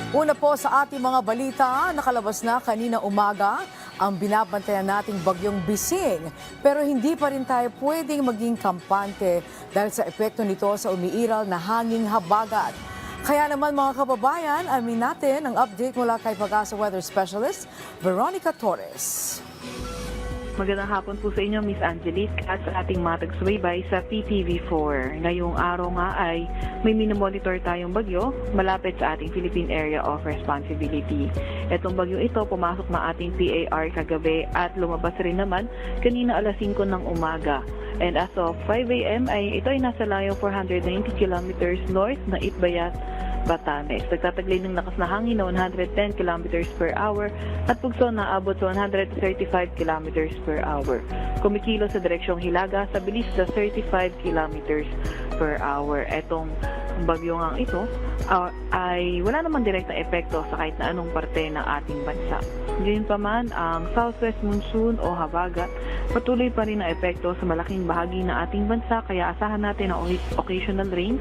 Una po sa ating mga balita, nakalabas na kanina umaga ang binabantayan nating bagyong Bising. Pero hindi pa rin tayo pwedeng maging kampante dahil sa epekto nito sa umiiral na hanging habagat. Kaya naman mga kababayan, alamin natin ang update mula kay Pag-asa Weather Specialist Veronica Torres. Magandang hapon po sa inyo, Miss Angelique, at sa ating mga taga-subaybay sa PTV4. Ngayong araw nga ay may minomonitor tayong bagyo malapit sa ating Philippine Area of Responsibility. Itong bagyo ito pumasok na ating PAR kagabi at lumabas rin naman kanina alas 5 ng umaga. And as of 5 a.m. ay ito ay nasa layo 490 kilometers north na Itbayat, Batanes. Nagtataglay ng lakas na hangin na 110 km per hour at pugso na abot sa 135 km per hour. Kumikilo sa direksyong Hilaga sa bilis sa 35 km per hour. Etong bagyo nga ito ay wala namang direktang epekto sa kahit na anong parte ng ating bansa. Gayunpaman, ang southwest monsoon o habagat patuloy pa rin ang epekto sa malaking bahagi ng ating bansa, kaya asahan natin ang occasional rains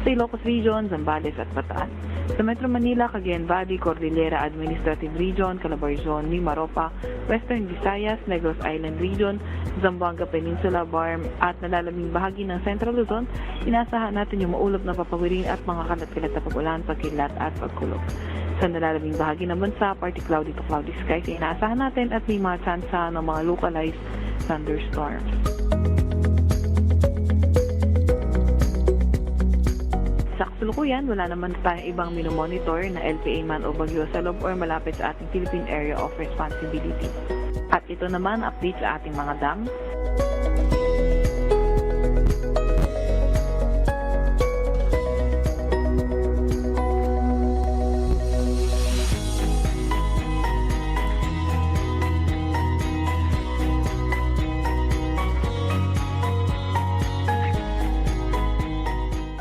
sa Ilocos Region, Zambales at Bataan. Sa Metro Manila, Cagayan Valley, Cordillera Administrative Region, Calabarzon, Mimaropa, Western Visayas, Negros Island Region, Zamboanga Peninsula, Barm at nalalaming bahagi ng Central Luzon, inaasahan natin yung maulap na papawirin at mga kalat-kalat na pag-ulan, pagkilat at pagkulog. Sa nalalaming bahagi ng bansa, partly cloudy to cloudy skies, inaasahan natin at may mga tsansa ng mga localized thunderstorms. Sa kasalukuyan, wala naman tayong ibang minomonitor na LPA man o bagyo sa loob or malapit sa ating Philippine Area of Responsibility. At ito naman, update sa ating mga dam.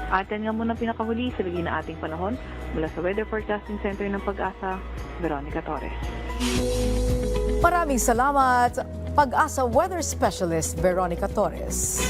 At yan nga muna pinakahuli sa lagi na ating panahon mula sa Weather Forecasting Center ng Pag-asa, Veronica Torres. Maraming salamat, Pag-asa Weather Specialist Veronica Torres.